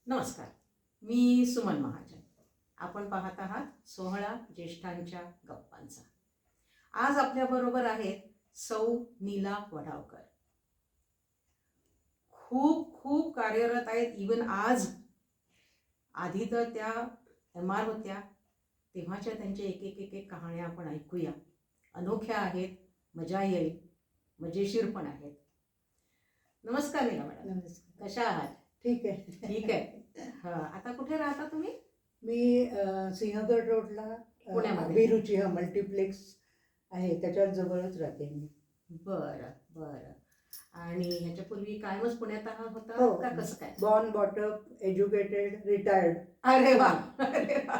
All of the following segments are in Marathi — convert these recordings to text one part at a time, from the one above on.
नमस्कार. मी सुमन महाजन. आपण पाहत आहात 16 ज्येष्ठांच्या गप्पांचा. आज आपल्याबरोबर आहेत सौ नीला वडावकर. खूप खूप कार्यरत आहेत. इवन आज, आधी तर त्या MR होत्या, तेव्हाच्या त्यांच्या एक कहाण्या आपण ऐकूया. अनोख्या आहेत, मजा येईल, मजेशीर पण आहेत. नमस्कार नीला मॅडम. नमस्कार. कशा आहात? ठीक आहे. ठीक आहे. आता कुठे राहता तुम्ही? मी सिंहगड रोडला पुण्यामध्ये. अभिरुची मल्टिप्लेक्स आहे त्याच्यात जवळच राहते मी. बरं बरं. आणि ह्याच्यापूर्वी कायमच पुण्यात होता हो. का कसं काय? Born brought up educated retired. अरे वा, अरे वा.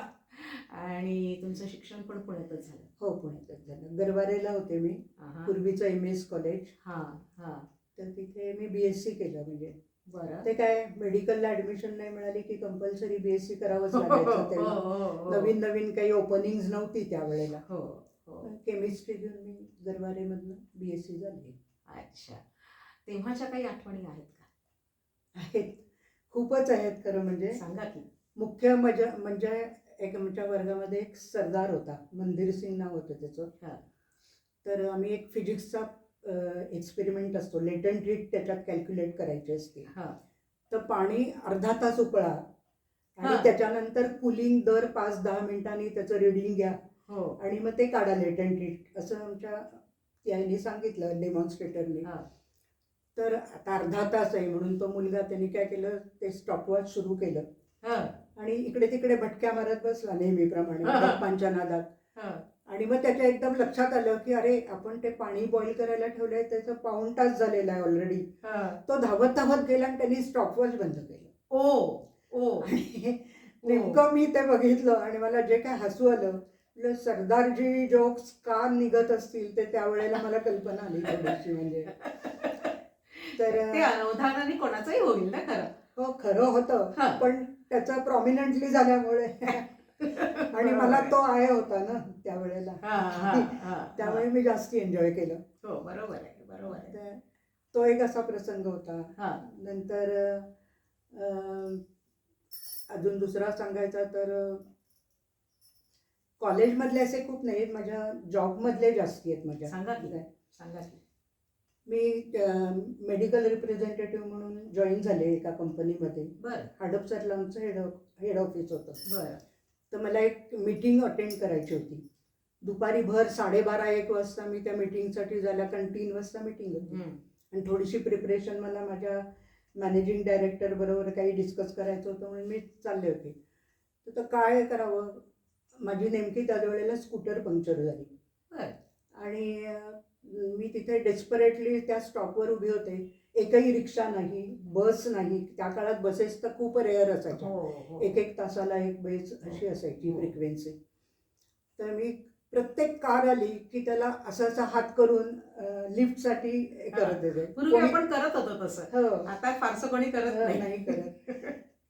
आणि तुमचं शिक्षण पण पुण्यातच झालं? हो, पुण्यातच झालं. गरवारेला होते मी. पूर्वीचं MS कॉलेज. हां हां. तर तिथे मी BSc केलं. म्हणजे बरं. ते काय, मेडिकलला ॲडमिशन नाही मिळाली की कंपल्सरी BSc करावंच लागायचं तेव्हा. नवीन नवीन काही ओपनिंग्ज नव्हती त्यावेळेला. हो हो. केमिस्ट्री घेऊन मी गरवारेमधनं BSc झाली. अच्छा. तेव्हाच्या काही आठवणी आहेत का? आहेत, खूपच आहेत. खरं म्हणजे सांगा की. मुख्य म्हणजे एक आमच्या वर्गामध्ये एक सरदार होता, मंदिर सिंग नाव होतं त्याचं. तर आम्ही एक फिजिक्सचा एक्सपेरिमेंट असतो, लेटंट हीट त्याच्यात कॅल्क्युलेट करायची असते. तर पाणी अर्धा तास उकळा आणि त्याच्यानंतर कुलिंग दर 5-10 मिनिटांनी त्याचं रिडिंग घ्या आणि मग ते काढा लेटंट हीट, असं आमच्या याने सांगितलं, डेमॉन्स्ट्रेटरने. तर आता अर्धा तास आहे म्हणून तो मुलगा त्यांनी काय केलं, ते स्टॉपवॉच सुरू केलं आणि इकडे तिकडे भटक्या मारत बसला नेहमीप्रमाणे गप्पांच्या नादात. आणि मग त्याच्या एकदम लक्षात आलं की अरे, आपण ते पाणी बॉईल करायला ठेवलंय, त्याचं 1.25 तास झालेला आहे ऑलरेडी. तो धावत धावत गेला आणि त्यांनी स्टॉपवॉच बंद केलं. ओ. नेमकं मी ते बघितलं आणि मला जे काय हसू आलं, सरदारजी जोक्स का निघत असतील ते त्यावेळेला मला कल्पना आली थोडीशी. म्हणजे तर ते अनवधानाने कोणाचंही होईल ना खरं. हो, खरं होतं, पण त्याचं प्रॉमिनंटली झाल्यामुळे आणि मला तो आहे होता ना त्यावेळेला, त्यामुळे मी जास्ती एन्जॉय केलं. हो, बरोबर आहे, बरोबर आहे. तो एक असा प्रसंग होता. नंतर अजून दुसरा सांगायचा तर कॉलेजमधले असे खूप नाहीत, माझ्या जॉबमधले जास्ती आहेत माझ्या. सांगा की. मी मेडिकल रिप्रेझेंटेटिव्ह म्हणून जॉईन झाले एका कंपनीमध्ये. हडपसरला आमचं हेड ऑफिस होतं. तर मला एक मीटिंग अटेंड करायची होती दुपारी भर 12:30-1 वाजता. मी त्या मीटिंगसाठी झाल्या, कारण 3 वाजता मीटिंग होती आणि थोडीशी प्रिपरेशन मला माझ्या मॅनेजिंग डायरेक्टर बरोबर काही डिस्कस करायचं होतं म्हणून मी चालले होते. तर काय करावं, माझी नेमकी त्या वेळेला स्कूटर पंक्चर झाली आणि मी तिथे डेस्परेटली त्या स्टॉपवर उभी होते. एकही रिक्षा नाही, बस नाही. त्या काळात बसेस तर खूप रेअर असायच्या, 1 तासाला एक बस अशी असायची फ्रिक्वेन्सी. तर मी प्रत्येक कार आली की त्याला असा हात करून लिफ्टसाठी करत होते. पूर्वी आपण करत होतो तसं, आता फारसं कोणी करत नाही करत.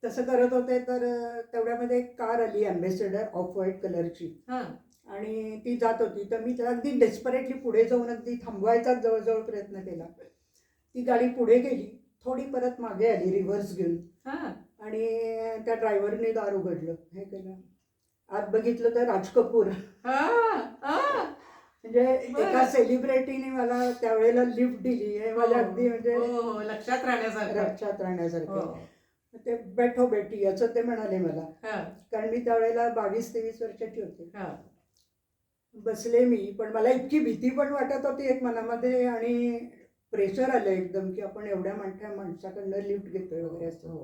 तसं करत होते. तर तेवढ्यामध्ये एक कार आली, अँबॅसेडर, ऑफ व्हाईट कलरची, आणि ती जात होती. तर मी त्याला अगदी डेस्परेटली पुढे जाऊन अगदी थांबवायचा जवळजवळ प्रयत्न केला. ती गाडी पुढे गेली, थोडी परत मागे आली रिव्हर्स घेऊन आणि त्या ड्रायव्हरने दार उघडलं, हे केलं. आत बघितलं तर राज कपूर. म्हणजे एका सेलिब्रिटीने मला त्यावेळेला लिफ्ट दिली, हे माझ्या अगदी म्हणजे लक्षात राहण्यासारखं. ते बैठो बेटी असं ते म्हणाले मला, कारण मी त्यावेळेला 22-23 वर्षाची होते. बसले मी, पण मला इतकी भीती पण वाटत होती एक मनामध्ये आणि प्रेशर आलं एकदम की आपण एवढ्या माणसाकडनं लिफ्ट घेतोय वगैरे असं.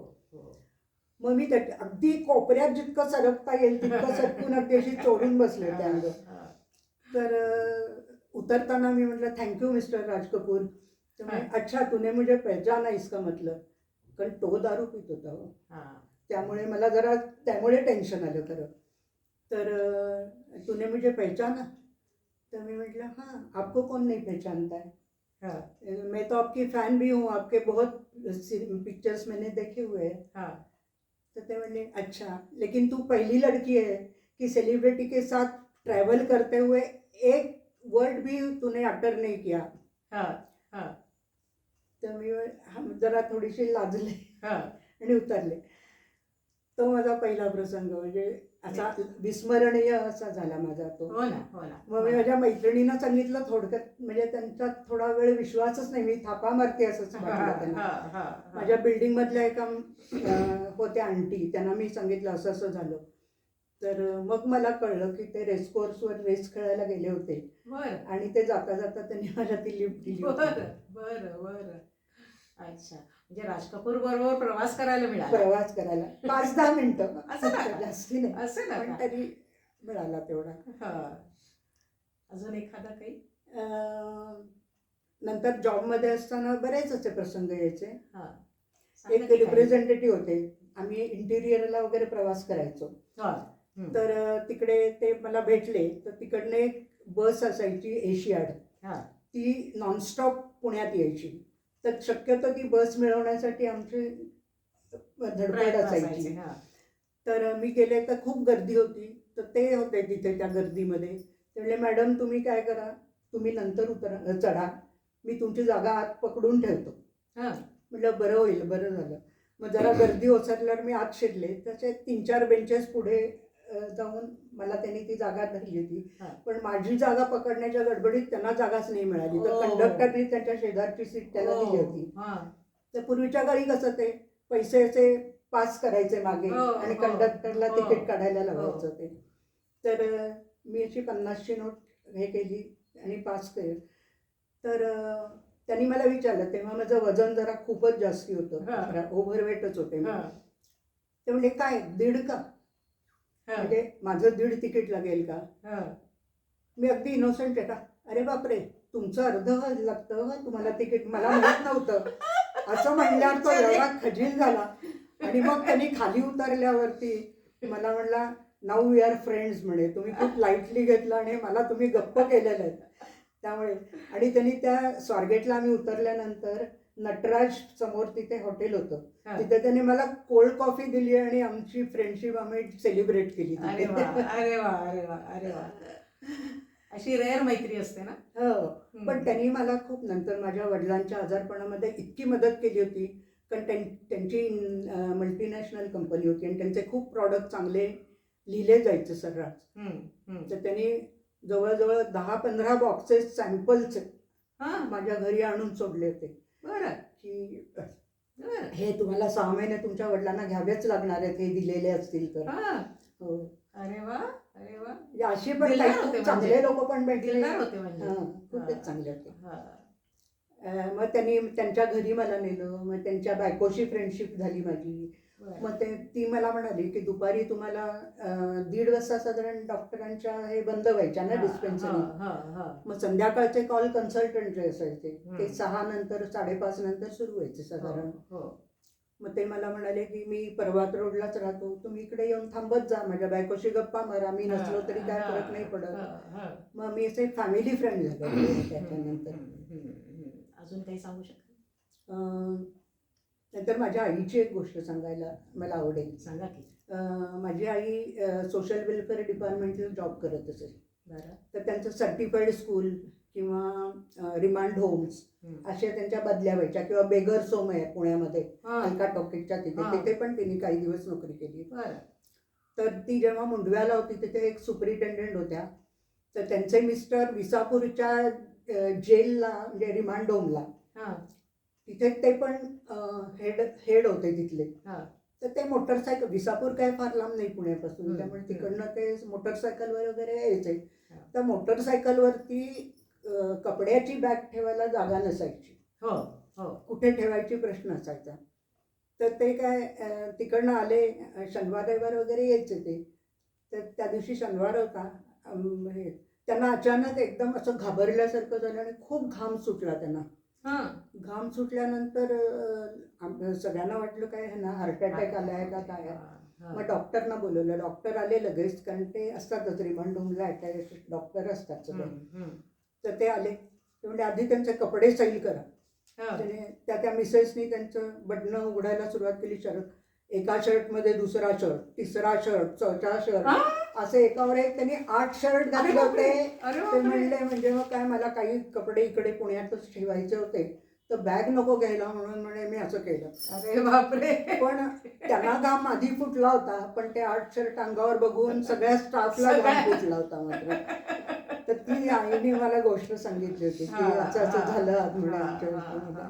मग मी अगदी कोपऱ्यात जितकं सरकता येईल तितकं सरकून अगदी अशी चोरून बसले त्या अंग. तर उतरताना मी म्हटलं, थँक्यू मिस्टर राज कपूर. तर अच्छा, तूने मुझे पहचाना इसका मतलब, कारण तो दारू पित होता. त्यामुळे मला जरा त्यामुळे टेन्शन आलं खरं. तर तूने मुझे पहचाना. तर मी म्हटलं, हाँ, आपको कौन नहीं पहचानता है, मैं तो आपकी फैन भी हूँ, आपके बहुत पिक्चर्स मैंने देखे हुए हैं. तो ते बोले, अच्छा, लेकिन तू पहली लड़की है कि सेलिब्रिटी के साथ ट्रैवल करते हुए एक वर्ड भी तूने अटर नहीं किया. तर मी जरा थोडीशी लाजले आणि उतरले. तो माझा पहिला प्रसंग म्हणजे असा विस्मरणीय असा झाला माझा तो. हो ना, हो ना. मग मी माझ्या मैत्रिणींना सांगितलं थोडक्यात, म्हणजे त्यांचा थोडा वेळ विश्वासच नाही, मी थापा मारते असंच वाटलं त्यांना. माझ्या बिल्डिंग मधल्या एका होत्या आंटी, त्यांना मी सांगितलं असं असं झालं. तर मग मला कळलं की ते रेस कोर्सवर रेस खेळायला गेले होते बरं आणि ते जाता जाता त्यांनी मला ती लिफ्ट दिली होती. बरं बरं बरं. अच्छा, म्हणजे राज कपूर बरोबर प्रवास करायला मिळाला. प्रवास करायला 5-10 मिनिटं, असं नका. जास्ती नाही, असं पण नका. तरी मिळाला तेवढा. हा. अजून एखादा काही? नंतर जॉबमध्ये असताना बरेच असे प्रसंग यायचे. हा. सांगा एक की काही. रिप्रेझेंटेटिव्ह होते, आम्ही इंटिरियरला वगैरे प्रवास करायचो. हा. हम्म. तर तिकडे ते मला भेटले, तर तिकडनं एक बस असायची एशियाड, हा. ती नॉनस्टॉप पुण्यात यायची. तर शक्यतो ती बस मिळवण्यासाठी आमची धडपड प्रयत्न असायची. असायचे. हा. तर मी गेले तर खूप गर्दी होती, तर ते होते तिथे त्या गर्दीमध्ये. ते म्हणले, मॅडम तुम्ही काय करा, तुम्ही नंतर चढा, मी तुमची जागा आत पकडून ठेवतो. हा. म्हटलं बरं होईल, बरं झालं. मग जरा गर्दी ओसरल्यावर मी आत शिरले, तसे 3-4 बेंचेस पुढे जाऊन मला त्यांनी ती जागा धरली होती. हा. पण माझी जागा पकडण्याच्या गडबडीत त्यांना जागाच नाही मिळाली, तर ओ. कंडक्टरनी त्यांच्या शेजारची सीट त्याला दिली होती. हा. तर पूर्वीच्या काळी कसं ते पैसे पास करायचे मागे हो, आणि हो, कंडक्टरला हो, तिकीट काढायला हो. लावायचं ते. तर मी अशी 50ची नोट हे केली आणि पास केली. तर त्यांनी मला विचारलं, तेव्हा माझं वजन जरा खूपच जास्ती होतं, ओव्हरवेटच होते मी. हा. ते म्हणजे काय 1.5 का, हा. म्हणजे माझं 1.5 तिकीट लागेल का. हा. मी अगदी इनोसंट आहे का, अरे बापरे तुमचं अर्ध लागतं का तुम्हाला तिकीट, मला माहित नव्हतं. असं म्हणल्यावर तो एवढा खजील झाला. आणि मग त्यांनी खाली उतरल्यावरती मला म्हणला, नाऊ वी आर फ्रेंड्स म्हणे, तुम्ही खूप लाईटली घेतलं आणि मला तुम्ही गप्प केलेलं आहे. त्यामुळे आणि त्यांनी त्या स्वारगेटला आम्ही उतरल्यानंतर नटराज समोर तिथे हॉटेल होतं, हा. तिथे त्यांनी मला कोल्ड कॉफी दिली आणि आमची फ्रेंडशिप आम्ही सेलिब्रेट केली अरे तिथे. वा, अरे वा, अरे वा, अरे वा. अशी रेअर मैत्री असते ना. हो, पण त्यांनी मला खूप नंतर माझ्या वडिलांच्या आजारपणामध्ये इतकी मदत केली होती, कारण त्यांची मल्टीनॅशनल कंपनी होती आणि त्यांचे खूप प्रॉडक्ट चांगले लिहिले जायचे सर्रास. तर त्यांनी जवळजवळ 10-15 बॉक्सेस सॅम्पल्स हा. माझ्या घरी आणून सोडले होते बरं की बरं. हे तुम्हाला 6 महिने तुमच्या वडिलांना घ्यावेच लागणार आहेत, हे दिलेले असतील तर. हा. हो, अरे वा, अरे वा. म्हणजे अशी पण दिलदार काही होते खूप म्हणजे. चांगले लोक पण भेटले. दिलदार होते म्हणजे. हां, खूपच चांगले होते. हा. मग त्यांनी त्यांच्या घरी मला नेलं, मग त्यांच्या बायकोशी फ्रेंडशिप झाली माझी. बरं. मग ती मला म्हणाली की दुपारी तुम्हाला 1:30 वाजता साधारण डॉक्टरांच्या हे बंद व्हायच्या ना डिस्पेन्सरी. हा, हा. मग संध्याकाळचे कॉल कन्सल्टंटचे असायचे, ते हम्म. 6 नंतर 5:30 नंतर सुरू व्हायचे साधारण. हो. मग ते मला म्हणाले की मी पर्वत रोडलाच राहतो, तुम्ही इकडे येऊन थांबत जा, माझ्या बायकोशी गप्पा मारा, मी नसलो तरी काय फरक नाही पडत. मग मी असे फॅमिली फ्रेंड झाले त्याच्यानंतर. अजून काही सांगू शकता? नंतर माझ्या आईची एक गोष्ट सांगायला मला आवडेल. सांगा की. माझी आई सोशल वेलफेअर डिपार्टमेंटला जॉब करत असेल. बरं. तर त्यांचं सर्टिफाईड स्कूल किंवा रिमांड होम्स अशा त्यांच्या बदल्या व्हायच्या, किंवा बेगर्स होम आहे पुण्यामध्ये अलका टॉकीजच्या तिथे पण तिने काही दिवस नोकरी केली. बरं. तर ती जेव्हा मुंडव्याला होती तिथे एक सुपरिटेंडेंट होत्या, तर त्यांचे मिस्टर विसापूरच्या जेलला म्हणजे रिमांड होमला हा. तिथे ते पण हेड होते तिथले. हा. तर ते मोटरसायकल, विसापूर काय फार लांब नाही पुण्यापासून, त्यामुळे हम्म. तिकडनं ते मोटरसायकलवर वगैरे यायचे. हा. तर मोटरसायकलवरती कपड्याची बॅग ठेवायला जागा नसायची. हो, हो. कुठे ठेवायची प्रश्न असायचा. तर ते काय तिकडनं आले, शनिवार रविवार वगैरे यायचे ते. तर त्या दिवशी शनिवार होता, त्यांना अचानक एकदम असं घाबरल्यासारखं झालं आणि खूप घाम सुटला त्यांना. हा. घाम सुटल्यानंतर सगळ्यांना वाटलं काय ह्यांना हार्ट अटॅक आलाय का काय. मग डॉक्टरना बोलवलं, डॉक्टर आले लगेच, कारण ते असतातच रिमांड होमला अटॅच डॉक्टर असतात सगळे. तर ते आले, ते म्हणजे आधी त्यांचे कपडे सैल करा. त्या मिसेसनी त्यांचं बटणं उघडायला सुरुवात केली. एका शर्टमध्ये दुसरा शर्ट, तिसरा शर्ट, चौथा शर्ट, असे एकावर एक त्यांनी 8 शर्ट घातले होते. ते म्हणले म्हणजे मग काय, मला काही कपडे इकडे पुण्यातच ठेवायचे होते, तर बॅग नको घ्यायला म्हणून म्हणे मी असं केलं. अरे बापरे. पण त्यांना घाम आधी फुटला होता, पण ते आर्ट शर्ट अंगावर बघून सगळ्या स्टाफला घाम फुटला होता मात्र. तर ती आईने मला गोष्ट सांगितली होती की असं असं झालं आज म्हणे आमच्या बाबतीमध्ये.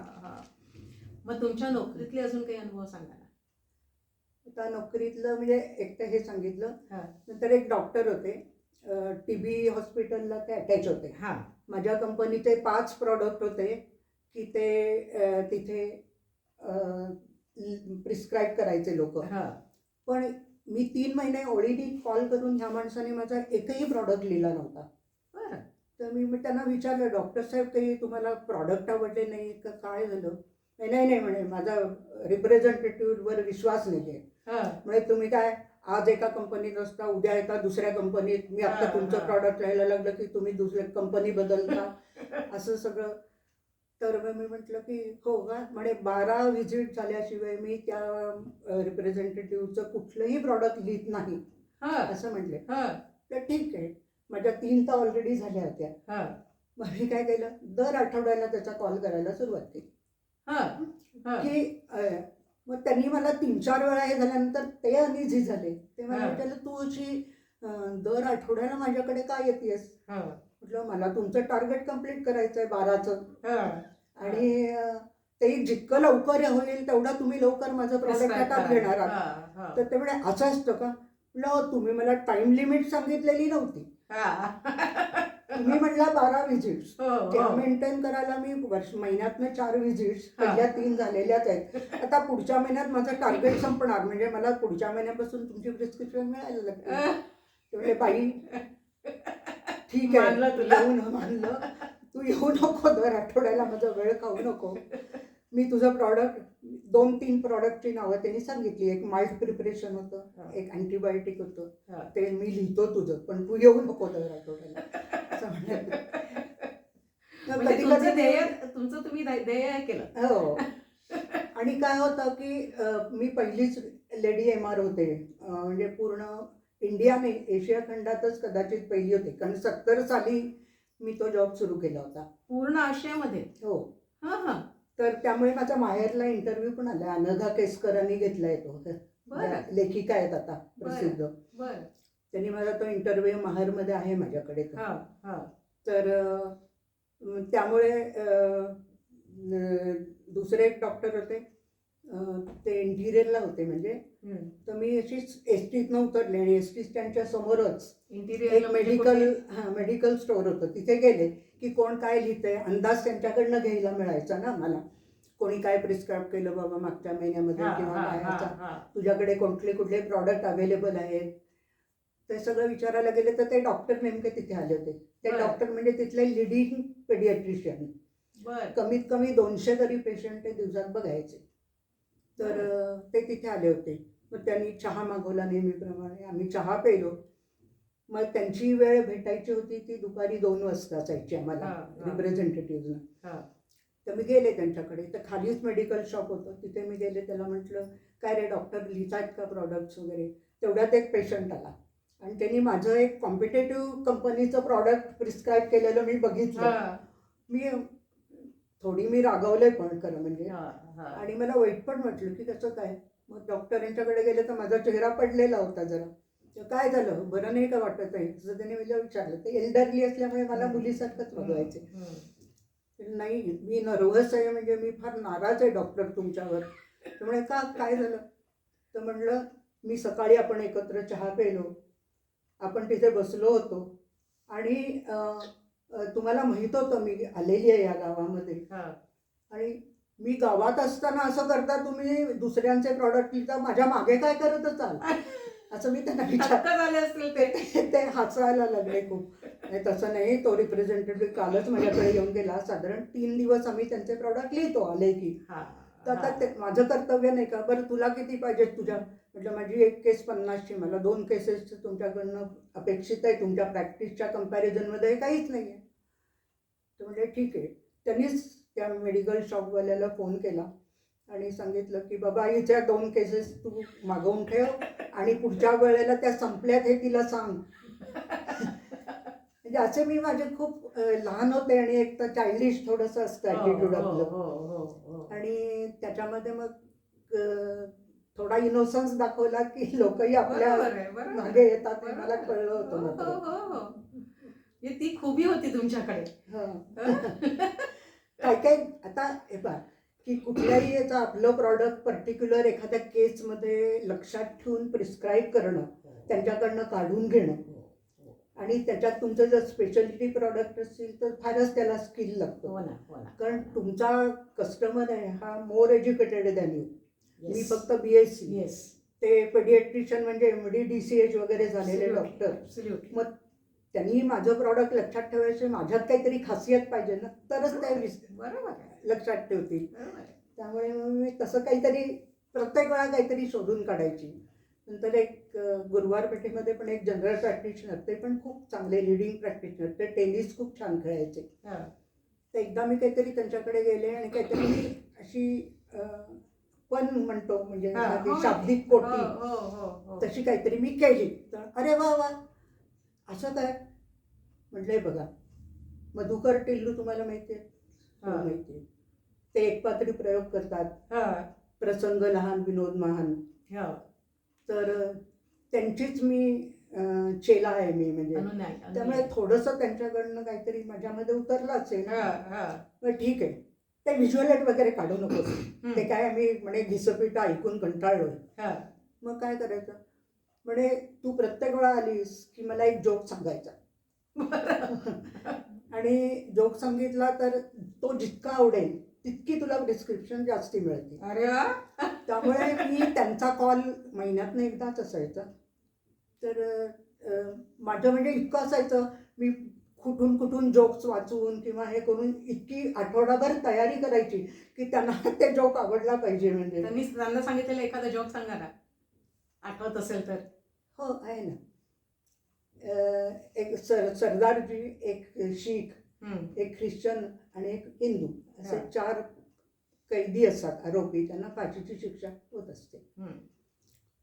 मग तुमच्या नोकरीतले अजून काही अनुभव सांगा ना. आता नोकरीतलं म्हणजे एक तर हे सांगितलं. हा. नंतर एक डॉक्टर होते, TB हॉस्पिटलला ते अटॅच होते. हा. माझ्या कंपनीचे 5 प्रॉडक्ट होते की ते तिथे प्रिस्क्राईब करायचे लोक. पण मी 3 महिने ओळीने कॉल करून ह्या माणसाने माझा एकही प्रॉडक्ट लिहिला नव्हता. तर मी त्यांना विचारलं, डॉक्टर साहेब काही तुम्हाला प्रॉडक्ट आवडले नाही का, काय झालं? नाही म्हणे, माझा रिप्रेझेंटेटिव्हवर विश्वास नाही आहे. म्हणजे तुम्ही काय आज एका कंपनीत असता, उद्या एका दुसऱ्या कंपनीत, मी आता तुमचं प्रॉडक्ट लिहायला लागलं की तुम्ही दुसऱ्या कंपनी बदलता, असं सगळं. तर मी म्हटलं की हो का? म्हणे 12 व्हिजिट झाल्याशिवाय मी त्या रिप्रेझेंटेटिव्हचं कुठलंही प्रॉडक्ट लिहित नाही असं म्हटले. तर ठीक आहे, माझ्या 3 तर ऑलरेडी झाल्या होत्या. मग मी काय केलं, दर आठवड्याला त्याचा कॉल करायला सुरुवात केली की मग त्यांनी मला 3-4 वेळा हे झाल्यानंतर ते अनइझी झाले. ते मला म्हटलं, तू अशी दर आठवड्याला माझ्याकडे का येतेस? म्हटलं, मला तुमचं टार्गेट कम्प्लीट करायचं आहे 12चं, आणि ते जितकं लवकर होईल तेवढं तुम्ही लवकर माझं प्रॉडक्ट हातात घेणार आहात. तर ते म्हणे असं असतं का? म्हटलं, तुम्ही मला टाइम लिमिट सांगितलेली नव्हती. तुम्ही म्हटला 12 व्हिजिट्स, त्या मेंटेन करायला मी महिन्यातनं 4 व्हिजिट्स, पहिल्या 3 झालेल्याच आहेत. आता पुढच्या महिन्यात माझं टार्गेट संपणार, म्हणजे मला पुढच्या महिन्यापासून तुमची प्रिस्क्रिप्शन मिळायला लागते. तेवढे बाई ठीक आहे, मानलं, तू येऊ नको दर आठवड्याला, माझा वेळ खाऊ नको. मी तुझं प्रॉडक्ट 2-3 प्रॉडक्टची नावं त्यांनी सांगितली. एक माल्ट प्रिपरेशन होतं, एक अँटीबायोटिक होतं, ते मी लिहितो तुझं, पण तू येऊ नको दर आठवड्याला असं म्हणाले. तुमचं तुम्ही ध्येय केलं. हो. आणि काय होतं की मी पहिलीच लेडी MR होते, म्हणजे पूर्ण इंडिया नाही, एशिया खंडातच कदाचित पहिली होते, कारण 70 साली मी तो जॉब सुरू केला होता. पूर्ण आशियामध्ये? हो. तर त्यामुळे माझा माहेरला इंटरव्ह्यू पण आला. अनघा केसकरांनी घेतलाय तो, लेखिका आहेत आता प्रसिद्ध. त्यांनी मला तो इंटरव्ह्यू माहेरमध्ये आहे माझ्याकडे. तर त्यामुळे दुसरे एक डॉक्टर होते, ते इंटिरियरला होते, म्हणजे तर मी अशीच एसटीतनं उतरले आणि एसटी स्टँडच्या समोरच एक मेडिकल स्टोअर होतं. तिथे गेले की कोण काय लिहितंय अंदाज त्यांच्याकडनं घ्यायला मिळायचा ना मला. कोणी काय प्रिस्क्राईब केलं बाबा मागच्या महिन्यामध्ये, किंवा काय तुझ्याकडे कुठले प्रॉडक्ट अवेलेबल आहेत, ते सगळं विचारायला गेले. तर ते डॉक्टर नेमके तिथे आले होते. ते डॉक्टर म्हणजे तिथले लिडिंग पेडियाट्रिशियन. कमीत कमी 200 तरी पेशंट ते दिवसात बघायचे. तर ते तिथे आले होते. मग त्यांनी चहा मागवला नेहमीप्रमाणे, आम्ही चहा पेलो. मग त्यांची वेळ भेटायची होती ती दुपारी 2 वाजता असायची आम्हाला रिप्रेझेंटेटिव्हला. तर मी गेले त्यांच्याकडे. तर खालीच मेडिकल शॉप होतं, तिथे मी गेले. त्याला म्हटलं, काय रे डॉक्टर, लिहितात का प्रॉडक्ट्स वगैरे? तेवढ्यात एक पेशंट आला आणि त्यांनी माझं एक कॉम्पिटेटिव्ह कंपनीचं प्रॉडक्ट प्रिस्क्राईब केलेलं मी बघितलं. मी रागवले पण खरं म्हणजे, आणि मला वाईट पण वाटलं की कसं काय. मग डॉक्टर यांच्याकडे गेले तर माझा चेहरा पडलेला होता जरा. काय झालं, बरं नाही का वाटत आहे असं त्याने मला विचारलं. ते एल्डरली असल्यामुळे मला मुलीसारखंच बघवायचे. नाही, मी नर्व्हस आहे, म्हणजे मी फार नाराज आहे डॉक्टर तुमच्यावर. त्यामुळे काय झालं? तर म्हणलं, मी सकाळी आपण एकत्र चहा पेलो, आपण तिथे बसलो होतो, आणि तुम्हाला माहित होतं मी आलेली आहे या गावामध्ये, आणि मी गावात असताना असं करता तुम्ही दुसऱ्यांचे प्रॉडक्ट लिहिता, माझ्या मागे काय करत असाल असं मी त्यांना विचारलं. ते हसायला लागले खूप. तसं नाही, तो रिप्रेझेंटेटिव्ह कालच माझ्याकडे येऊन गेला, साधारण 3 दिवस आम्ही त्यांचे प्रॉडक्ट लिहितो आले की. तर आता ते माझं कर्तव्य नाही का? बरं तुला किती पाहिजेत तुझ्या? म्हटलं, माझी एक केस 50ची, मला 2 केसेस तुमच्याकडनं अपेक्षित आहे, तुमच्या प्रॅक्टिसच्या कम्पॅरिझनमध्ये काहीच नाही आहे. तर म्हणजे ठीक आहे. त्यांनीच त्या मेडिकल शॉपवाल्याला फोन केला आणि सांगितलं की बाबा हिच्या 2 केसेस तू मागवून ठेव, आणि पुढच्या वेळेला त्या संपल्यात हे तिला सांग. म्हणजे असे मी माझे खूप लहान होते आणि एक तर चाइल्डिश थोडंसं असतं ॲटिट्यूड आपलं. आणि त्याच्यामध्ये मग थोडा इनोसन्स दाखवला की लोकही आपल्या मागे येतात हे मला कळलं होतं मात्र. ती खूबी होती तुमच्याकडे. काय काय आता हे पहा की कुठल्याही याचं आपलं प्रॉडक्ट पर्टिक्युलर एखाद्या केसमध्ये लक्षात ठेवून प्रिस्क्राईब करणं, त्यांच्याकडनं काढून घेणं आणि त्याच्यात तुमचं जर स्पेशलिटी प्रॉडक्ट असेल तर फारच त्याला स्किल लागतं. कारण तुमचा कस्टमर आहे हा मोर एज्युकेटेड आहे त्यांनी. मी फक्त BSc, ते पेडिएट्रिशियन म्हणजे MD DCH वगैरे झालेले डॉक्टर. मग त्यांनी माझं प्रॉडक्ट लक्षात ठेवायचे, माझ्यात काहीतरी खासियत पाहिजे ना, तरच ते लक्षात ठेवतील. त्यामुळे मग मी तसं काहीतरी प्रत्येक वेळा काहीतरी शोधून काढायची. नंतर एक गुरुवार पेठेमध्ये पण एक जनरल प्रॅक्टिशनर, ते पण खूप चांगले लिडिंग प्रॅक्टिशनर, ते टेनिस खूप छान खेळायचे. तर एकदा मी काहीतरी त्यांच्याकडे गेले आणि काहीतरी मी अशी पण म्हणतो म्हणजे शाब्दिक कोटी तशी काहीतरी मी केली. तर अरे वा वा असं काय म्हटलंय. बघा मधुकर टिल्लू तुम्हाला माहिती आहे? माहिती आहे. ते एकपात्री प्रयोग करतात, प्रसंग लहान विनोद महान. तर त्यांचीच मी चेला आहे मी, म्हणजे त्यामुळे थोडंसं त्यांच्याकडनं काहीतरी माझ्यामध्ये उतरलं असेल. ठीक आहे, ते व्हिज्युअल वगैरे काढू नकोस, ते काय आम्ही म्हणे घिसपीठ ऐकून कंटाळलोय. मग काय करायचं म्हणे, तू प्रत्येक वेळा आलीस की मला एक जोक सांगायचा आणि जोक सांगितला तर तो जितका आवडेल तितकी तुला प्रिस्क्रिप्शन जास्ती मिळते. अरे वा. त्यामुळे मी त्यांचा कॉल महिन्यातनं एकदाच असायचा. तर माझं म्हणजे इतकं असायचं, मी कुठून जोक्स वाचून किंवा हे करून इतकी आठवडाभर तयारी करायची की त्यांना ते जोक आवडला पाहिजे. म्हणजे त्यांना सांगितलेलं एखादा जोक सांगा ना, आठवत असेल तर. हो आहे ना. एक सरदारजी, एक शीख, एक ख्रिश्चन आणि एक हिंदू, असे 4 कैदी असतात आरोपी, त्यांना फाशीची शिक्षा होत असते.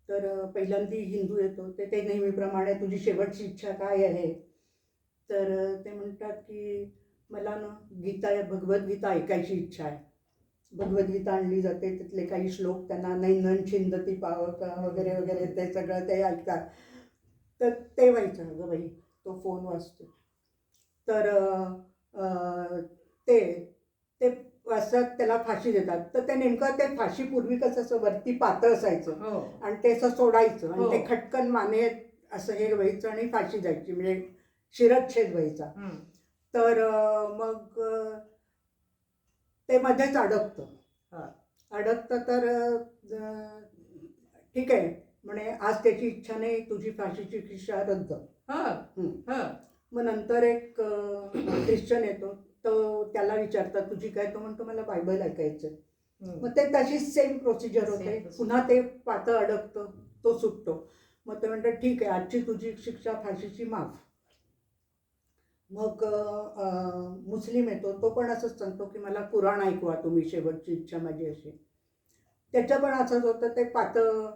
तर पहिल्यांदा हिंदू येतो, ते नेहमीप्रमाणे तुझी शेवटची इच्छा काय आहे. तर ते म्हणतात की मला ना भगवद्गीता ऐकायची इच्छा आहे. भगवद्गीता आणली जाते, तिथले काही श्लोक त्यांना नैनन छिंदती पावका वगैरे वगैरे ते सगळं ते ऐकतात. तर ते व्हायचं. अगं बाई तो फोन वाजतो. तर ते ते वाजतात, त्याला फाशी देतात. तर ते नेमकं ते फाशी पूर्वी कसं असं वरती पातळ असायचं आणि ते असं सोडायचं आणि ते खटकन माने असं हे व्हायचं आणि फाशी जायची, म्हणजे शिरच्छेद व्हायचा. तर मग ते मध्येच अडकतं. तर ठीक आहे म्हणे, आज त्याची इच्छा नाही, तुझी फाशीची शिक्षा रद्द. मग नंतर एक ख्रिश्चन येतो, तो त्याला विचारतात तुझी काय, तो म्हणतो मला बायबल ऐकायचं. मग ते तशीच सेम प्रोसिजर होते. पुन्हा ते पातळ अडकतं, तो सुटतो. मग ते म्हणतात ठीक आहे, आजची तुझी शिक्षा फाशीची माफ. मग मुस्लिम येतो, तो पण असंच सांगतो की मला कुराण ऐकवा तुम्ही, शेवटची इच्छा माझी अशी. त्याचं पण असंच होतं, ते पातळ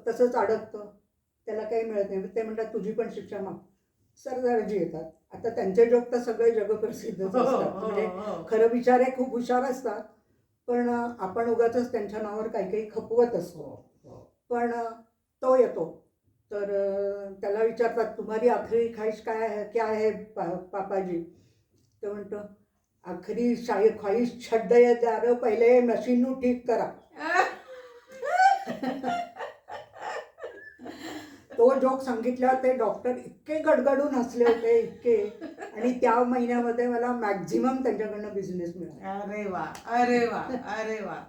तसंच अडकतं, त्याला काही मिळत नाही. ते म्हणतात तुझी पण शिक्षा माफ. सरदारजी येतात. आता त्यांचे जोक तर सगळे जगप्रसिद्ध असतात, म्हणजे खरं बिचारे खूप हुशार असतात, पण आपण उगाचच त्यांच्या नावावर काही खपवत असतो. पण तो येतो, तर त्याला विचारतात तुम्हारी आखरी ख्वाहिश काय आहे, क्या है पापाजी. तो म्हणतो आखरी ख्वाहिश छड्ड ये द्यार, पहिले मशीन ठीक करा. तो जोक सांगितल्यावर ते डॉक्टर इतके गडगडून हसले होते, इतके. आणि त्या महिन्यामध्ये मला मॅक्झिमम त्यांच्याकडनं बिझनेस मिळाला. अरे वा, अरे वा, अरे वा.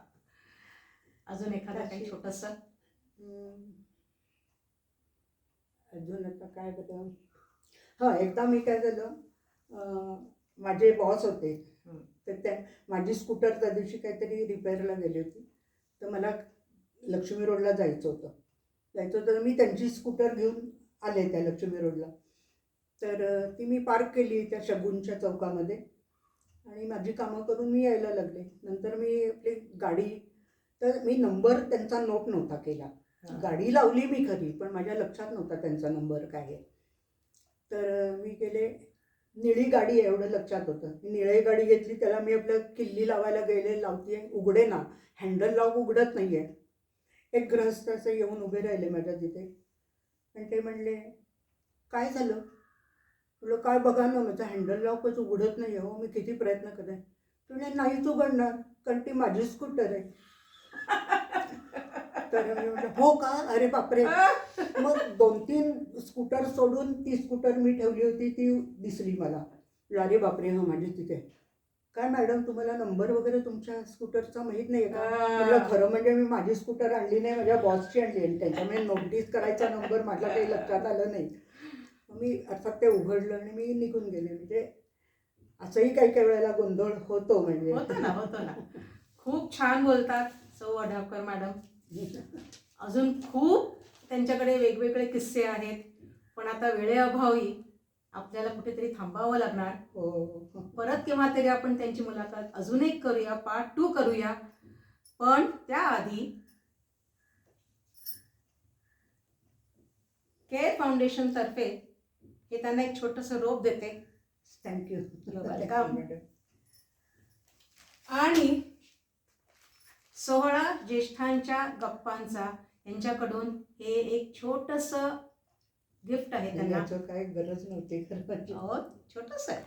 अजून एखादा काही छोटस? अजून आता काय बघा. हा, एकदा मी काय झालं, माझे बॉस होते, तर त्या माझी स्कूटर त्या दिवशी काहीतरी रिपेअरला गेली होती. तर मला लक्ष्मी रोडला जायचं होतं. तर मी त्यांची स्कूटर घेऊन आले त्या लक्ष्मी रोडला. तर ती मी पार्क केली त्या शगुनच्या चौकामध्ये आणि माझी कामं करून मी यायला लागले. नंतर मी आपली गाडी, तर मी नंबर त्यांचा नोट नव्हता केला. गाडी लावली मी खरी, पण माझ्या लक्षात नव्हता त्यांचा नंबर काय आहे. तर मी गेले, निळी गाडी आहे एवढं लक्षात होतं. मी निळी गाडी घेतली, त्याला मी आपलं किल्ली लावायला गेले, लावते, उघडे ना, हँडल लावून उघडत नाही आहे. एक गृहस्थ असं येऊन उभे राहिले माझ्या तिथे आणि ते म्हणले, काय झालं? म्हटलं काय बघा ना, माझं हँडल लॉकच उघडत नाही हो, मी किती प्रयत्न करेन. तुम्ही नाहीच उघडणार कारण ती माझी स्कूटर आहे. तर मी म्हटलं हो का, अरे बापरे. मग 2-3 स्कूटर सोडून ती स्कूटर मी ठेवली होती ती दिसली मला. अरे बापरे, हा माझी तिथे. काय मॅडम, तुम्हाला नंबर वगैरे तुमच्या स्कूटरचा माहीत नाही आहे का? म्हटलं खरं म्हणजे मी माझी स्कूटर आणली नाही, माझ्या बॉसची आणली आणि त्याच्यामुळे नोटीस करायचा नंबर माझ्या काही लक्षात आलं नाही. मी अर्थात ते उघडलं आणि मी निघून गेले. म्हणजे असंही काही काही वेळेला गोंधळ होतो. म्हणजे होतो ना. खूप छान बोलतात सौ आढावकर मॅडम. अजून खूप त्यांच्याकडे वेगवेगळे किस्से आहेत, पण आता वेळेअभावी आपल्याला कुठेतरी थांबावं लागणार. हो. परत केव्हा तरी आपण त्यांची मुलाखत अजून एक करूया, पार्ट 2 करूया. पण त्याआधी केअर फाउंडेशन तर्फे हे त्यांना एक छोटंसं रोप देते. थँक्यू. वेलकम. आणि 16 ज्येष्ठांच्या गप्पांचा यांच्याकडून हे एक छोटंसं गिफ्ट आहे त्यांना. याचं काय गरज नव्हती खरं. हो, छोटंसं आहे.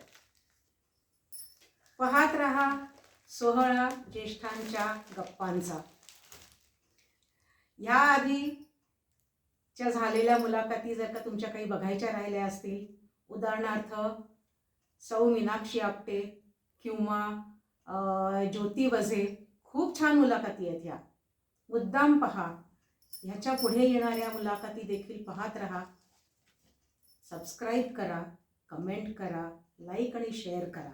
पाहत रहा 16 ज्येष्ठांच्या गप्पांचा. याआधीच्या झालेल्या मुलाखती जर का तुमच्या काही बघायच्या राहिल्या असतील, उदाहरणार्थ सौ मीनाक्षी आपटे किंवा ज्योती वझे, खूप छान मुलाखती आहेत ह्या, मुद्दाम पहा. ह्याच्या पुढे येणाऱ्या मुलाखती देखील पाहत रहा. सबस्क्राईब करा, कमेंट करा, लाईक आणि शेअर करा.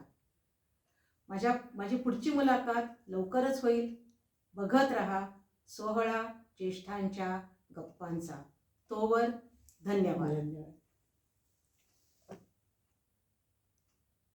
माझी पुढची मुलाखत लवकरच होईल. बघत रहा 16 ज्येष्ठांच्या गप्पांचा. तोवर धन्यवाद.